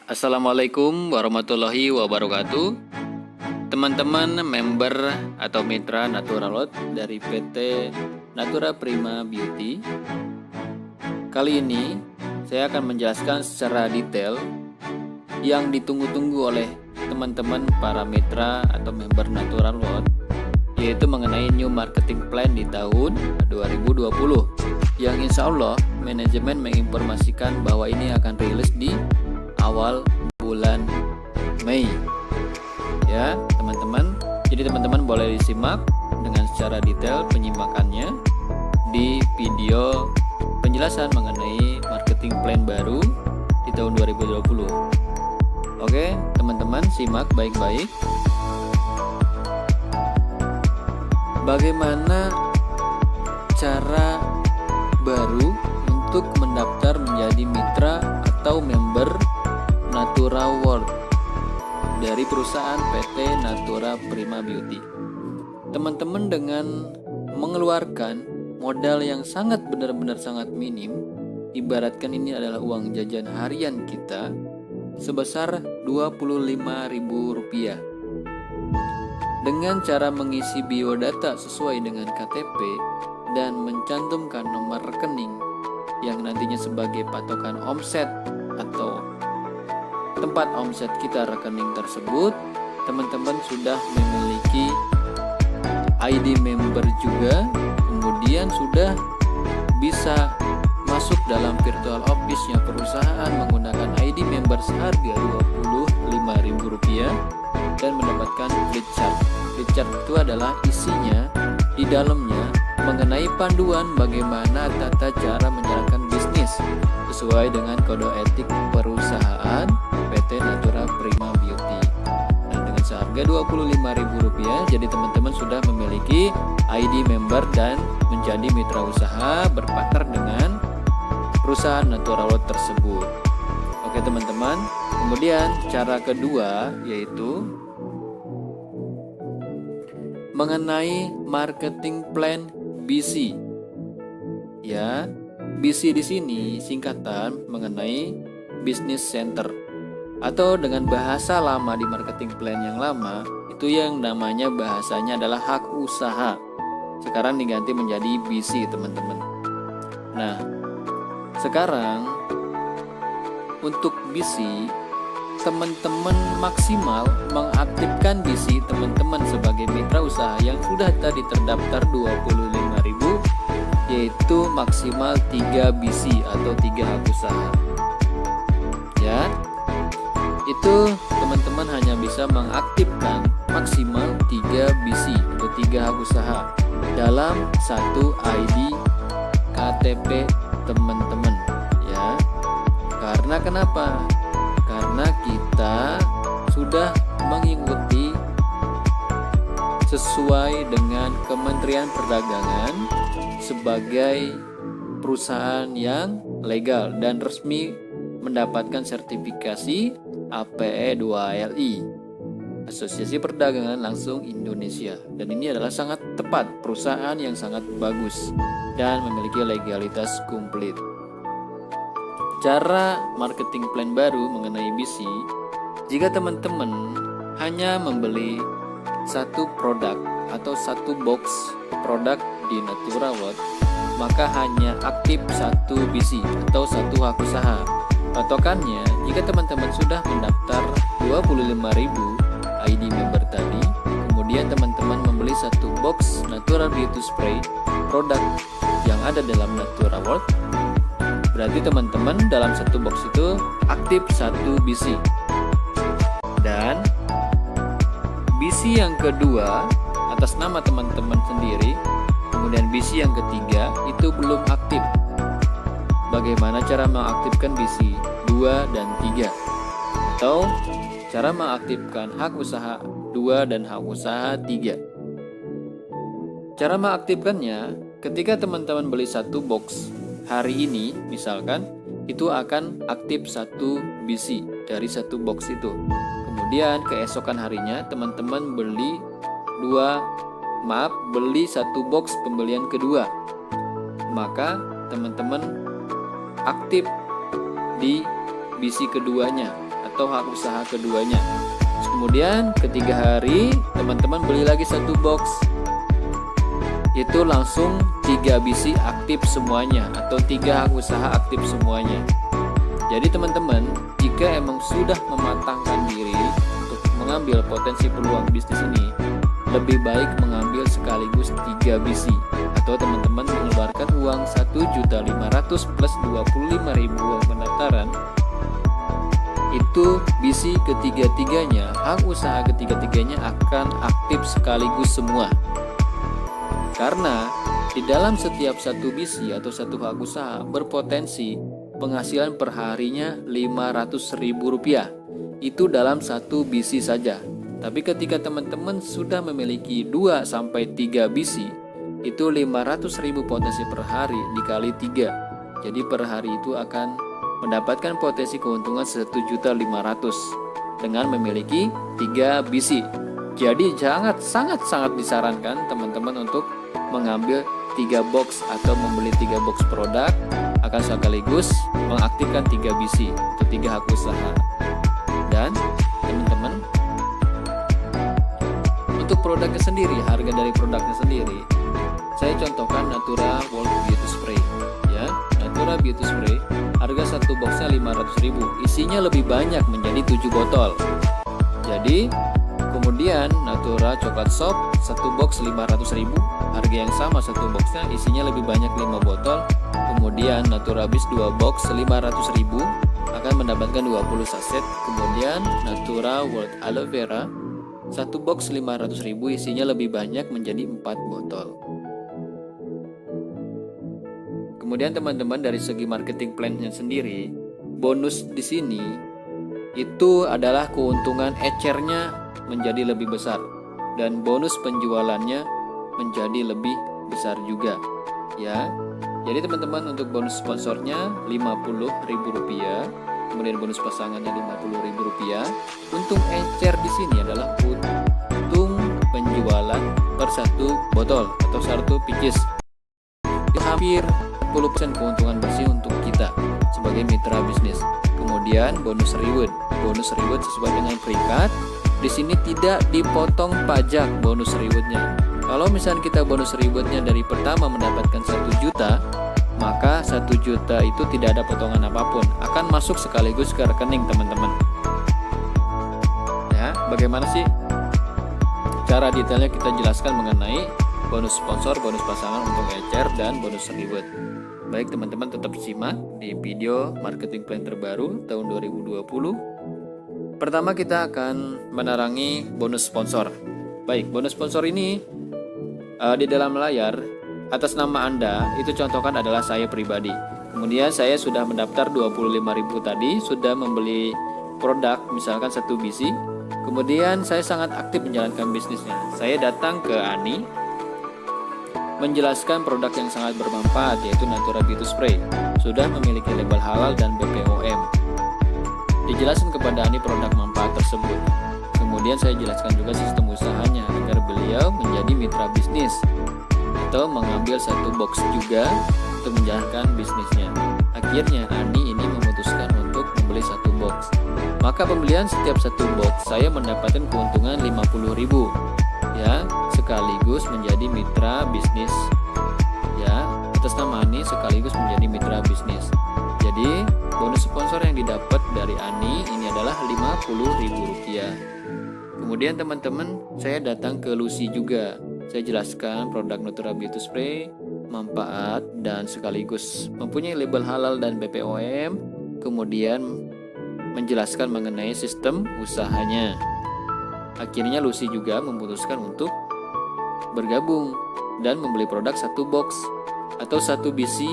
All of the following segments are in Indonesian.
Assalamualaikum warahmatullahi wabarakatuh. Teman-teman member atau mitra Naturalot dari PT Natura Prima Beauty. Kali ini saya akan menjelaskan secara detail yang ditunggu-tunggu oleh teman-teman para mitra atau member Naturalot, yaitu mengenai new marketing plan di tahun 2020 yang insya Allah manajemen menginformasikan bahwa ini akan rilis di awal bulan Mei ya teman-teman. Jadi teman-teman boleh disimak dengan secara detail penyimakannya di video penjelasan mengenai marketing plan baru di tahun 2020. Oke teman-teman, simak baik-baik. Bagaimana cara baru untuk mendaftar menjadi mitra atau member Natura World dari perusahaan PT Natura Prima Beauty. Teman-teman dengan mengeluarkan modal yang sangat benar-benar sangat minim, ibaratkan ini adalah uang jajan harian kita sebesar Rp25.000. Dengan cara mengisi biodata sesuai dengan KTP dan mencantumkan nomor rekening yang nantinya sebagai patokan omset atau tempat omset kita rekening tersebut, teman-teman sudah memiliki ID member juga, kemudian sudah bisa masuk dalam virtual office-nya perusahaan menggunakan ID member seharga Rp25.000 dan mendapatkan flip chart. Flip chart itu adalah isinya di dalamnya mengenai panduan bagaimana tata cara menjalankan bisnis sesuai dengan kode etik perusahaan PT Natura Prima Beauty. Dan dengan seharga Rp25.000, jadi teman-teman sudah memiliki ID member dan menjadi mitra usaha berpartner dengan perusahaan Naturalot tersebut. Oke teman-teman, kemudian cara kedua yaitu mengenai marketing plan BC. Ya, BC di sini singkatan mengenai Business Center, atau dengan bahasa lama di marketing plan yang lama itu yang namanya bahasanya adalah hak usaha. Sekarang diganti menjadi BC teman-teman. Nah, sekarang untuk BC teman-teman maksimal mengaktifkan BC teman-teman sebagai mitra usaha yang sudah tadi terdaftar 25.000, yaitu maksimal 3 BC atau 3 hak usaha. Ya, itu teman-teman hanya bisa mengaktifkan maksimal 3 BC atau 3 hak usaha dalam satu ID KTP teman-teman ya. Karena kenapa? Karena kita sudah mengikuti sesuai dengan Kementerian Perdagangan sebagai perusahaan yang legal dan resmi mendapatkan sertifikasi APE2LI, Asosiasi Perdagangan Langsung Indonesia. Dan ini adalah sangat tepat, perusahaan yang sangat bagus dan memiliki legalitas komplit. Cara marketing plan baru mengenai BC, jika teman-teman hanya membeli satu produk atau satu box produk di Naturalot, maka hanya aktif satu BC atau satu hak usaha. Patokannya, jika teman-teman sudah mendaftar 25.000 ID member tadi, kemudian teman-teman membeli satu box Natural Beauty Spray produk yang ada dalam Naturalot, berarti teman-teman dalam satu box itu aktif satu BC. Dan BC yang kedua atas nama teman-teman sendiri, kemudian BC yang ketiga itu belum aktif. Bagaimana cara mengaktifkan BC 2 dan 3? Atau cara mengaktifkan hak usaha 2 dan hak usaha 3? Cara mengaktifkannya, ketika teman-teman beli satu box hari ini misalkan, itu akan aktif satu BC dari satu box itu. Kemudian keesokan harinya teman-teman beli satu box pembelian kedua, maka teman-teman aktif di BC keduanya atau hak usaha keduanya. Kemudian ketiga hari teman-teman beli lagi satu box, itu langsung 3 BC aktif semuanya atau 3 hak usaha aktif semuanya. Jadi teman-teman, jika emang sudah mematangkan diri untuk mengambil potensi peluang bisnis ini, lebih baik mengambil sekaligus 3 BC, atau teman-teman mengeluarkan uang 1.500.000 plus 25.000 uang pendaftaran. Itu BC ketiga-tiganya, hak usaha ketiga-tiganya akan aktif sekaligus semua. Karena di dalam setiap satu BC atau satu hak usaha berpotensi penghasilan perharinya Rp500.000. Itu dalam satu BC saja. Tapi ketika teman-teman sudah memiliki 2-3 BC, itu 500.000 potensi per hari dikali 3. Jadi per hari itu akan mendapatkan potensi keuntungan 1.500.000 dengan memiliki 3 BC. Jadi sangat disarankan teman-teman untuk mengambil 3 box atau membeli 3 box produk, akan sekaligus mengaktifkan 3 BC atau 3 hak usaha. Dan teman-teman, untuk produknya sendiri, harga dari produknya sendiri, saya contohkan Natura World Beauty Spray ya. Natura Beauty Spray harga satu boxnya 500.000, isinya lebih banyak menjadi 7 botol. Jadi kemudian Natura Coklat Soap satu box 500.000, harga yang sama satu boxnya, isinya lebih banyak 5 botol. Kemudian Natura Beast 2 box 500.000 akan mendapatkan 20 saset. Kemudian Natura World Aloe Vera satu box 500.000, isinya lebih banyak menjadi 4 botol. Kemudian teman-teman, dari segi marketing plan-nya sendiri, bonus di sini itu adalah keuntungan ecernya menjadi lebih besar dan bonus penjualannya menjadi lebih besar juga ya. Jadi teman-teman, untuk bonus sponsornya Rp50.000, kemudian bonus pasangannya Rp50.000. Untung encer di sini adalah untung penjualan per satu botol atau satu pieces. Hampir 40% keuntungan bersih untuk kita sebagai mitra bisnis. Kemudian bonus reward sesuai dengan peringkat. Di sini tidak dipotong pajak bonus rewardnya. Kalau misalnya kita bonus rewardnya dari pertama mendapatkan 1 juta, maka 1 juta itu tidak ada potongan apapun, akan masuk sekaligus ke rekening teman-teman. Ya, bagaimana sih cara detailnya kita jelaskan mengenai bonus sponsor, bonus pasangan untuk ecer, dan bonus reward. Baik teman-teman, tetap simak di video marketing plan terbaru tahun 2020. Pertama kita akan menerangi bonus sponsor. Baik, bonus sponsor ini di dalam layar atas nama Anda itu contohkan adalah saya pribadi. Kemudian saya sudah mendaftar 25.000 tadi, sudah membeli produk misalkan 1 BC. Kemudian saya sangat aktif menjalankan bisnisnya. Saya datang ke Ani menjelaskan produk yang sangat bermanfaat, yaitu Natura Beauty Spray. Sudah memiliki label halal dan BPOM. Dijelaskan kepada Ani produk manfaat tersebut. Kemudian saya jelaskan juga sistem usahanya agar beliau menjadi mitra bisnis atau mengambil satu box juga untuk menjalankan bisnisnya. Akhirnya Ani ini memutuskan untuk membeli satu box. Maka pembelian setiap satu box saya mendapatkan keuntungan 50.000 ya, sekaligus menjadi mitra bisnis ya, atas nama Ani sekaligus menjadi mitra bisnis. Jadi bonus sponsor yang didapat dari Ani ini adalah Rp50.000. Kemudian teman-teman, saya datang ke Lucy juga. Saya jelaskan produk Natura Beauty Spray, manfaat dan sekaligus mempunyai label halal dan BPOM. Kemudian menjelaskan mengenai sistem usahanya. Akhirnya Lucy juga memutuskan untuk bergabung dan membeli produk satu box atau satu BC.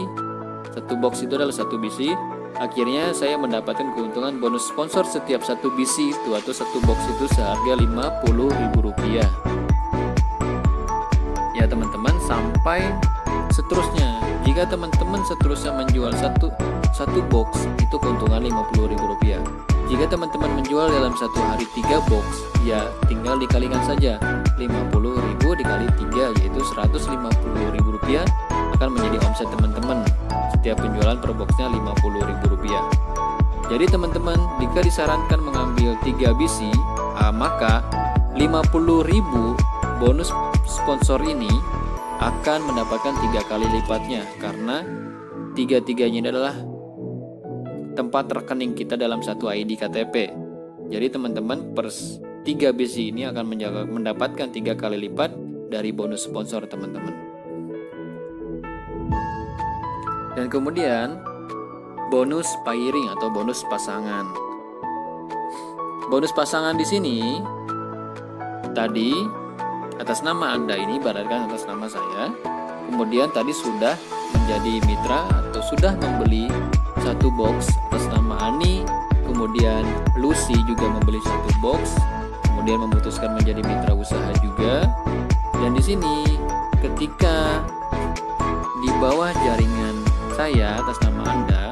Satu box itu adalah satu BC. Akhirnya saya mendapatkan keuntungan bonus sponsor setiap satu BC itu atau satu box itu seharga Rp50.000. Ya teman-teman, sampai seterusnya. Jika teman-teman seterusnya menjual satu box, itu keuntungan Rp50.000. Jika teman-teman menjual dalam satu hari 3 box, ya tinggal dikalikan saja 50.000 dikali 3, yaitu Rp150.000 akan menjadi omset teman-teman. Setiap penjualan per boxnya Rp50.000. Jadi teman-teman, jika disarankan mengambil 3 bisi, maka 50.000 bonus sponsor ini akan mendapatkan 3 kali lipatnya, karena tiga-tiganya ini adalah tempat rekening kita dalam satu ID KTP. Jadi teman-teman, per 3 bisi ini akan mendapatkan 3 kali lipat dari bonus sponsor teman-teman. Dan kemudian bonus pairing atau bonus pasangan. Bonus pasangan di sini tadi atas nama Anda ini, ibaratkan atas nama saya. Kemudian tadi sudah menjadi mitra atau sudah membeli satu box atas nama Ani. Kemudian Lucy juga membeli satu box. Kemudian memutuskan menjadi mitra usaha juga. Dan di sini ketika di bawah jaringan saya atas nama Anda,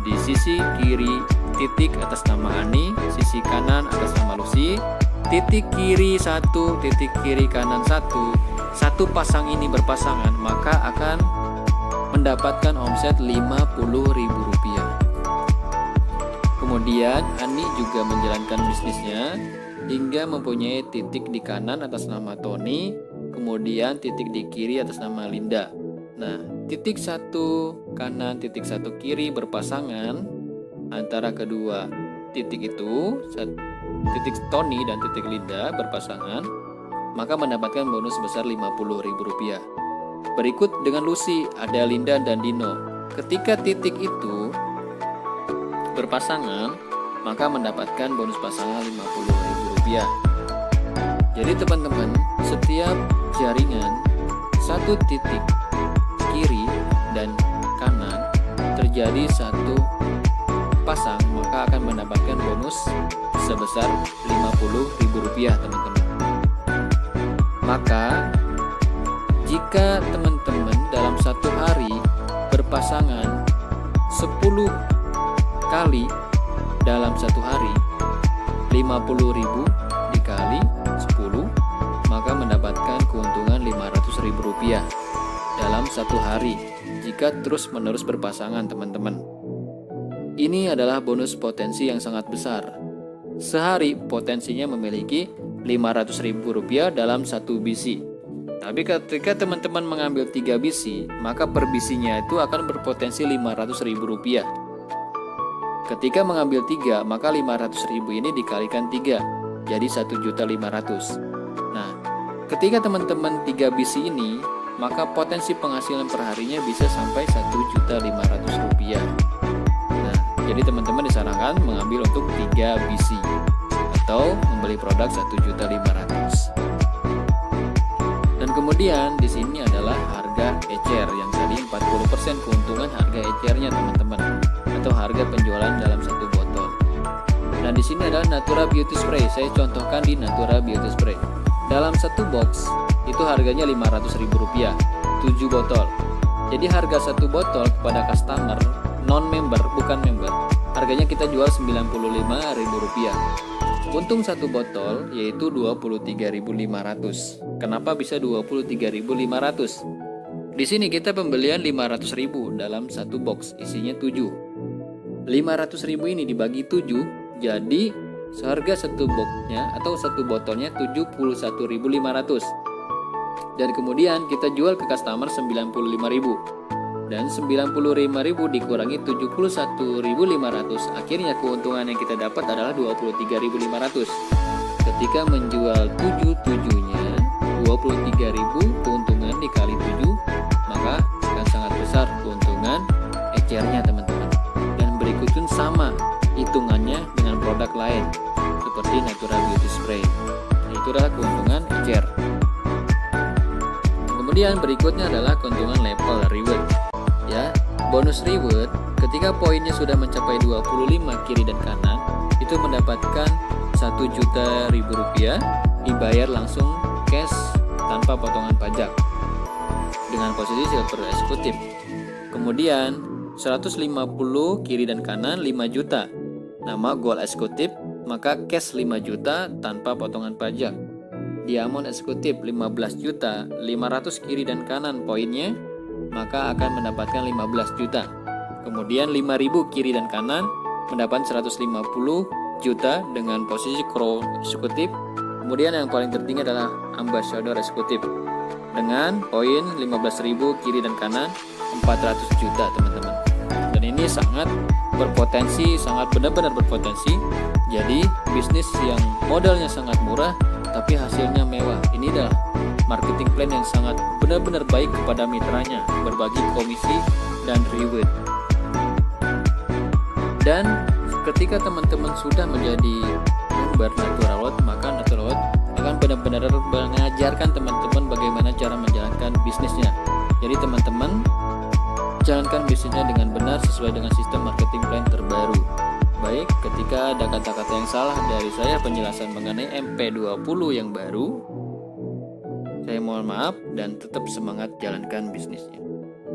di sisi kiri titik atas nama Ani, sisi kanan atas nama Lucy, titik kiri 1, titik kiri kanan 1, satu pasang ini berpasangan, maka akan mendapatkan omset Rp50.000. Kemudian Ani juga menjalankan bisnisnya hingga mempunyai titik di kanan atas nama Tony, kemudian titik di kiri atas nama Linda. Nah, titik 1 kanan, titik 1 kiri berpasangan antara kedua titik itu, titik Tony dan titik Linda berpasangan, maka mendapatkan bonus sebesar Rp50.000. Berikut dengan Lucy, ada Linda dan Dino. Ketika titik itu berpasangan, maka mendapatkan bonus pasangan Rp50.000. Jadi teman-teman, setiap jaringan satu titik kiri dan kanan terjadi satu pasang, maka akan mendapatkan bonus sebesar Rp50.000 teman-teman. Maka jika teman-teman dalam satu hari berpasangan 10 kali dalam satu hari, 50.000 dikali 10, maka mendapatkan keuntungan Rp500.000 dalam satu hari jika terus-menerus berpasangan teman-teman. Ini adalah bonus potensi yang sangat besar. Sehari potensinya memiliki Rp500.000 dalam satu bisi. Tapi ketika teman-teman mengambil 3 bisi, maka per bisinya itu akan berpotensi Rp500.000. Ketika mengambil 3, maka 500.000 ini dikalikan 3, jadi 1.500.000. Nah, ketika teman-teman 3 bisi ini, maka potensi penghasilan perharinya bisa sampai Rp1.500.000. Nah, jadi teman-teman disarankan mengambil untuk 3 bisi atau membeli produk 1.500.000. Dan kemudian di sini adalah harga ecer yang tadi 40% keuntungan harga ecernya teman-teman, atau harga penjualan dalam satu botol. Nah, di sini adalah Natura Beauty Spray. Saya contohkan di Natura Beauty Spray. Dalam satu box itu harganya Rp500.000, 7 botol. Jadi harga satu botol kepada customer non-member, bukan member, harganya kita jual Rp95.000. Untung satu botol yaitu Rp23.500. Kenapa bisa Rp23.500? Di sini kita pembelian Rp500.000 dalam satu box, isinya 7. Rp500.000 ini dibagi 7, jadi seharga satu boxnya atau satu botolnya Rp71.500. Dan kemudian kita jual ke customer Rp95.000. Dan Rp95.000 dikurangi Rp71.500. Akhirnya keuntungan yang kita dapat adalah Rp23.500. Ketika menjual 7-7-nya, Rp23.000 keuntungan dikali 7, maka akan sangat besar keuntungan ecernya teman-teman. Dan berikutnya sama hitungannya dengan produk lain seperti Natura Beauty Spray. Itu adalah keuntungan ecer. Kemudian berikutnya adalah keuntungan level reward. Ya, bonus reward ketika poinnya sudah mencapai 25 kiri dan kanan, itu mendapatkan Rp1.000.000 dibayar langsung cash tanpa potongan pajak dengan posisi silver eksekutif. Kemudian 150 kiri dan kanan 5 juta. Nama gold eksekutif, maka cash 5 juta tanpa potongan pajak. Diamond eksekutif 15 juta, 500 kiri dan kanan poinnya, maka akan mendapatkan 15 juta. Kemudian 5000 kiri dan kanan, mendapat 150 juta dengan posisi Crown Eksekutif. Kemudian yang paling tertinggi adalah Ambassador Eksekutif dengan poin 15.000 kiri dan kanan 400 juta teman-teman. Dan ini sangat berpotensi, sangat benar-benar berpotensi. Jadi bisnis yang modalnya sangat murah tapi hasilnya mewah. Ini adalah marketing plan yang sangat benar-benar baik kepada mitranya, berbagi komisi dan reward. Dan ketika teman-teman sudah menjadi member Naturalword, maka Naturalword akan benar-benar mengajarkan teman-teman bagaimana cara menjalankan bisnisnya. Jadi teman-teman jalankan bisnisnya dengan benar sesuai dengan sistem marketing plan terbaru. Baik, ketika ada kata-kata yang salah dari saya penjelasan mengenai MP20 yang baru, saya mohon maaf dan tetap semangat jalankan bisnisnya.